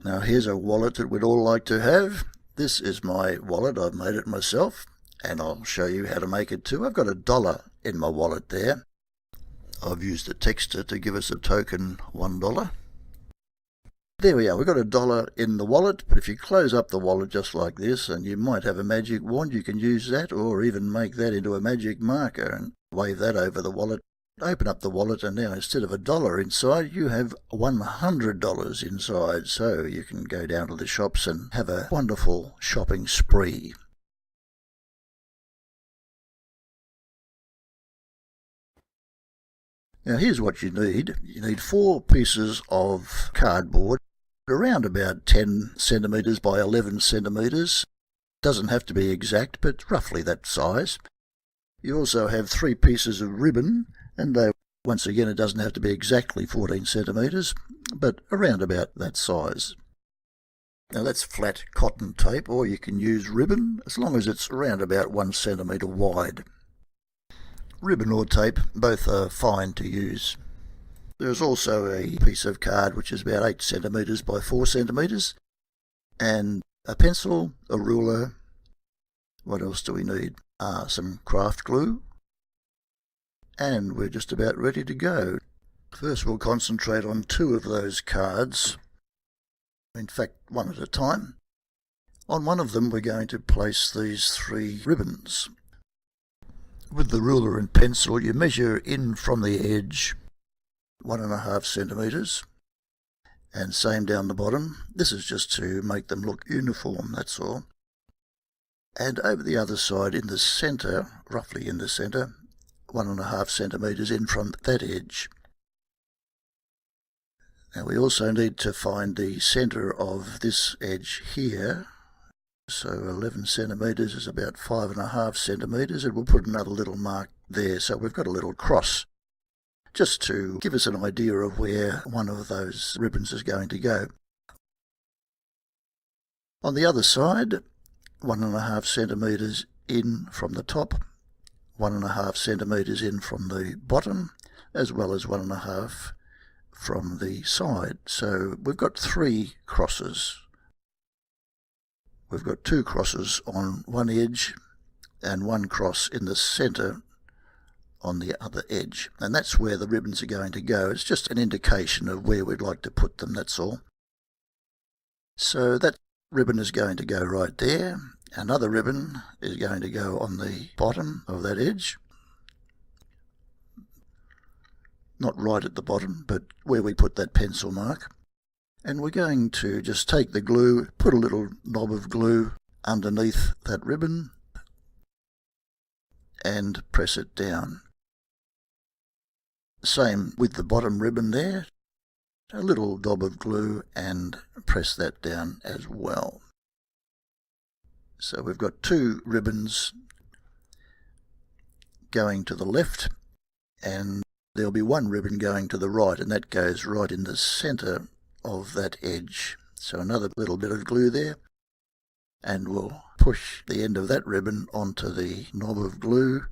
Now here's a wallet that we'd all like to have. This is my wallet, I've made it myself, and I'll show you how to make it too. I've got $1 in my wallet there. I've used a texter to give us a token $1. There we are, we've got $1 in the wallet, but if you close up the wallet just like this, and you might have a magic wand, you can use that, or even make that into a magic marker and wave that over the wallet. Open up the wallet, and now instead of $1 inside, you have $100 inside, so you can go down to the shops and have a wonderful shopping spree. Now here's what you need. You need 4 pieces of cardboard, around about 10 centimetres by 11 centimetres. Doesn't have to be exact, but roughly that size. You also have 3 pieces of ribbon, and once again, it doesn't have to be exactly 14 centimetres, but around about that size. Now that's flat cotton tape, or you can use ribbon, as long as it's around about 1 centimetre wide. Ribbon or tape, both are fine to use. There's also a piece of card which is about 8 centimetres by 4 centimetres, and a pencil, a ruler. What else do we need? Some craft glue, and we're just about ready to go. First we'll concentrate on 2 of those cards, in fact 1 at a time. On one of them we're going to place these 3 ribbons. With the ruler and pencil you measure in from the edge 1.5 centimetres, and same down the bottom. This is just to make them look uniform, that's all. And over the other side in the centre, roughly in the centre, 1.5 centimetres in from that edge. Now we also need to find the centre of this edge here. So 11 centimetres is about 5.5 centimetres, and we'll put another little mark there, so we've got a little cross, just to give us an idea of where one of those ribbons is going to go. On the other side, 1.5 centimetres in from the top, 1.5 centimetres in from the bottom, as well as 1.5 from the side. So we've got 3 crosses. We've got 2 crosses on one edge and 1 cross in the centre on the other edge, and that's where the ribbons are going to go. It's just an indication of where we'd like to put them, that's all. So that ribbon is going to go right there. Another ribbon is going to go on the bottom of that edge. Not right at the bottom, but where we put that pencil mark. And we're going to just take the glue, put a little knob of glue underneath that ribbon and press it down. Same with the bottom ribbon there, a little dab of glue and press that down as well. So we've got 2 ribbons going to the left, and there'll be 1 ribbon going to the right, and that goes right in the centre of that edge. So another little bit of glue there, and we'll push the end of that ribbon onto the knob of glue.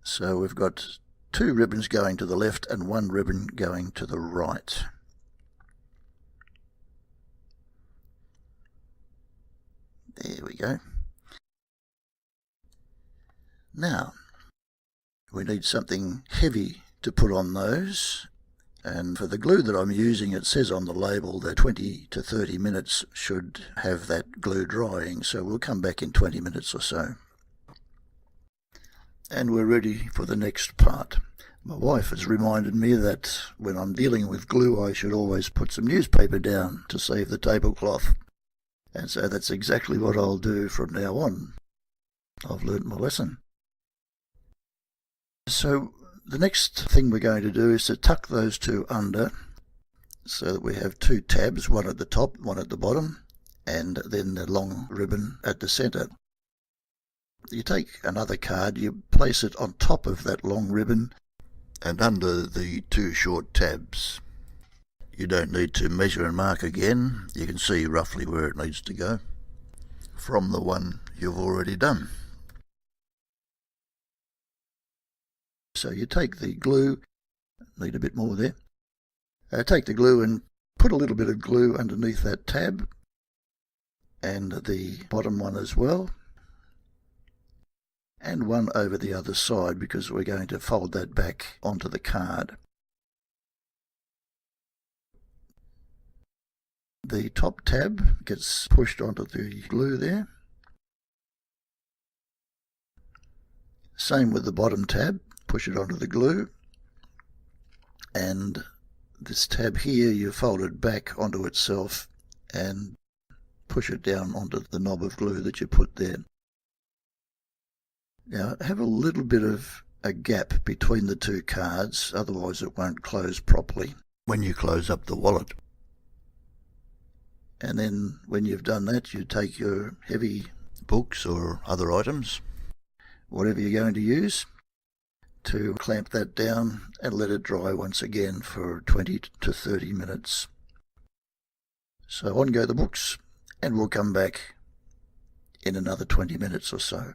So we've got 2 ribbons going to the left and 1 ribbon going to the right. There we go. Now we need something heavy to put on those, and for the glue that I'm using, it says on the label that 20 to 30 minutes should have that glue drying, so we'll come back in 20 minutes or so. And we're ready for the next part. My wife has reminded me that when I'm dealing with glue I should always put some newspaper down to save the tablecloth, and so that's exactly what I'll do from now on. I've learnt my lesson. So the next thing we're going to do is to tuck those 2 under, so that we have 2 tabs, one at the top, one at the bottom, and then the long ribbon at the centre. You take another card, you place it on top of that long ribbon and under the 2 short tabs. You don't need to measure and mark again, you can see roughly where it needs to go from the one you've already done. So you take the glue Need a bit more there. Take the glue and put a little bit of glue underneath that tab and the bottom one as well, and one over the other side because we're going to fold that back onto the card. The top tab gets pushed onto the glue there. Same with the bottom tab, push it onto the glue, and this tab here you fold it back onto itself and push it down onto the knob of glue that you put there. Now have a little bit of a gap between the two cards, otherwise it won't close properly when you close up the wallet. And then when you've done that, you take your heavy books or other items, whatever you're going to use, to clamp that down and let it dry once again for 20 to 30 minutes. So on go the books, and we'll come back in another 20 minutes or so.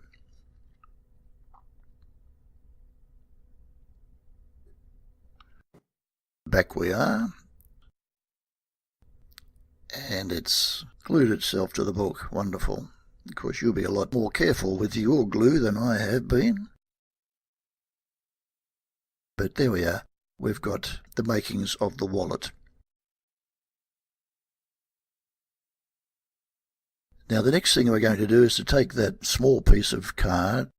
Back we are, and it's glued itself to the book. Wonderful. Of course, you'll be a lot more careful with your glue than I have been. But there we are. We've got the makings of the wallet. Now the next thing we're going to do is to take that small piece of card,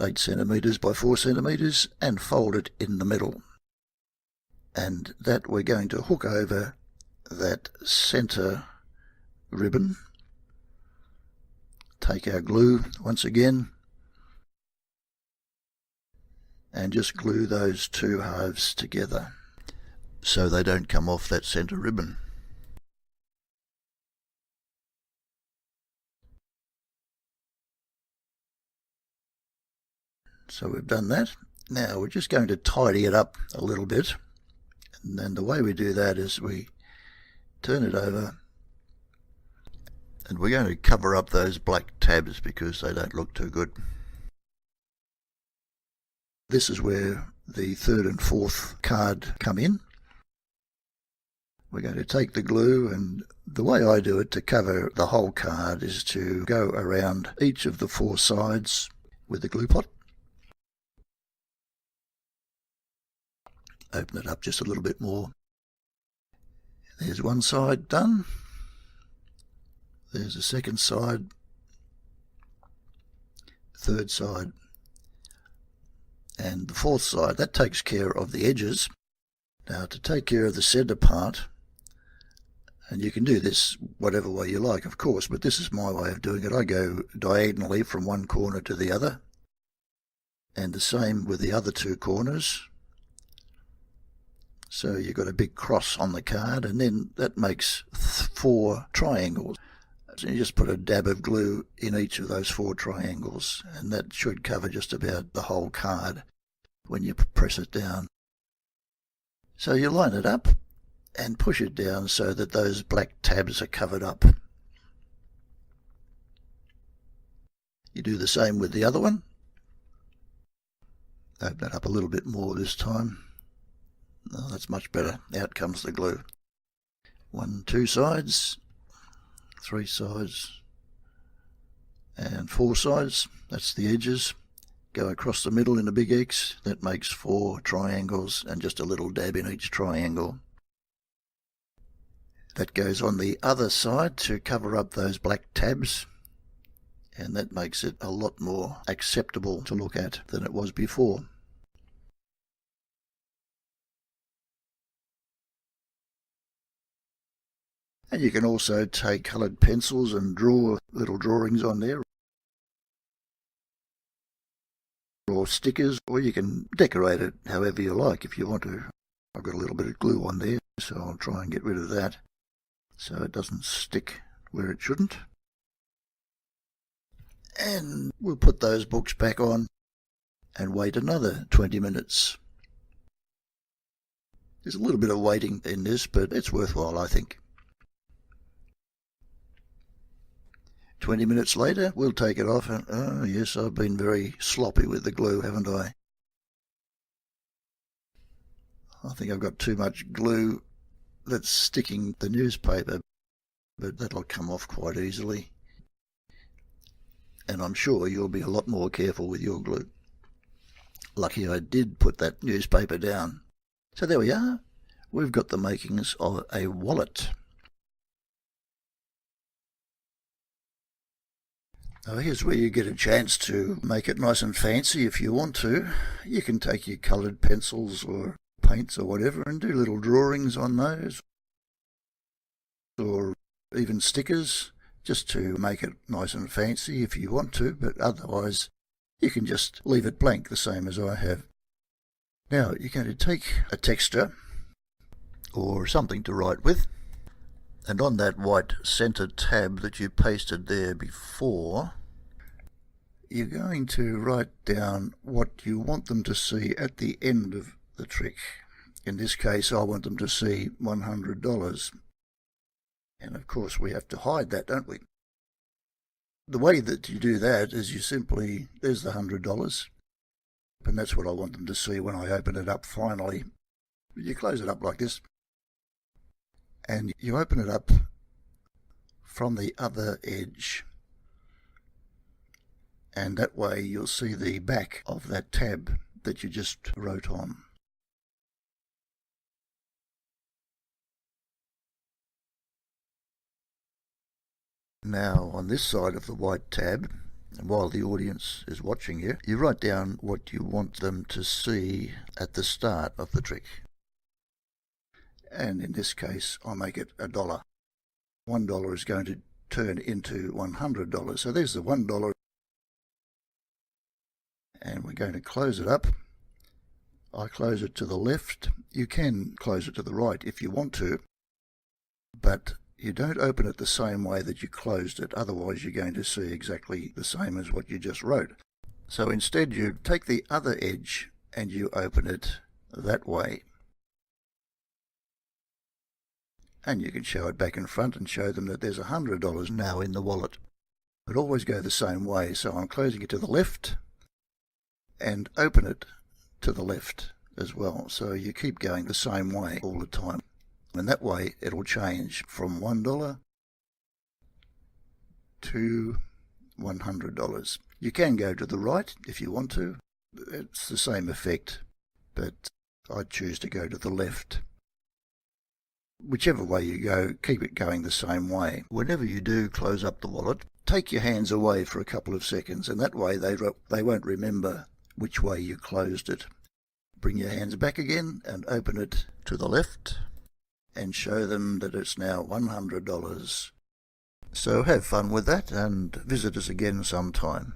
8 centimetres by 4 centimetres, and fold it in the middle. And that we're going to hook over that centre ribbon. Take our glue once again and just glue those two halves together so they don't come off that centre ribbon. So we've done that. Now we're just going to tidy it up a little bit, and then the way we do that is we turn it over and we're going to cover up those black tabs because they don't look too good. This is where the third and fourth card come in. We're going to take the glue, and the way I do it to cover the whole card is to go around each of the 4 sides with the glue pot. Open it up just a little bit more. There's one side done. There's the second side, third side, and the fourth side. That takes care of the edges. Now to take care of the centre part, and you can do this whatever way you like, of course, but this is my way of doing it. I go diagonally from one corner to the other, and the same with the other 2 corners. So you've got a big cross on the card, and then that makes 4 triangles. So you just put a dab of glue in each of those 4 triangles, and that should cover just about the whole card when you press it down. So you line it up and push it down so that those black tabs are covered up. You do the same with the other one. Open it up a little bit more this time. Oh, that's much better. Out comes the glue. 1, 2 sides, 3 sides, and 4 sides. That's the edges. Go across the middle in a big X. That makes 4 triangles, and just a little dab in each triangle. That goes on the other side to cover up those black tabs, and that makes it a lot more acceptable to look at than it was before. And you can also take coloured pencils and draw little drawings on there, or stickers, or you can decorate it however you like if you want to. I've got a little bit of glue on there, so I'll try and get rid of that so it doesn't stick where it shouldn't. And we'll put those books back on and wait another 20 minutes. There's a little bit of waiting in this, but it's worthwhile, I think. 20 minutes later, we'll take it off, and oh yes, I've been very sloppy with the glue, haven't I? I think I've got too much glue that's sticking the newspaper, but that'll come off quite easily. And I'm sure you'll be a lot more careful with your glue. Lucky I did put that newspaper down. So there we are. We've got the makings of a wallet. Now here's where you get a chance to make it nice and fancy if you want to. You can take your coloured pencils or paints or whatever and do little drawings on those, or even stickers, just to make it nice and fancy if you want to, but otherwise you can just leave it blank the same as I have. Now you're going to take a texter or something to write with, and on that white centre tab that you pasted there before, you're going to write down what you want them to see at the end of the trick. In this case, I want them to see $100. And of course we have to hide that, don't we? The way that you do that is you simply, there's the $100, and that's what I want them to see when I open it up finally. You close it up like this, and you open it up from the other edge, and that way you'll see the back of that tab that you just wrote on. Now on this side of the white tab, and while the audience is watching you, you write down what you want them to see at the start of the trick. And in this case I'll make it $1. $1 is going to turn into $100. So there's the $1, and we're going to close it up. I close it to the left. You can close it to the right if you want to, but you don't open it the same way that you closed it, otherwise you're going to see exactly the same as what you just wrote. So instead you take the other edge and you open it that way. And you can show it back in front and show them that there's $100 now in the wallet. But always go the same way, so I'm closing it to the left and open it to the left as well. So you keep going the same way all the time. And that way it'll change from $1 to $100. You can go to the right if you want to. It's the same effect, but I choose to go to the left. Whichever way you go, keep it going the same way. Whenever you do close up the wallet, take your hands away for a couple of seconds, and that way they won't remember which way you closed it. Bring your hands back again and open it to the left and show them that it's now $100. So have fun with that and visit us again sometime.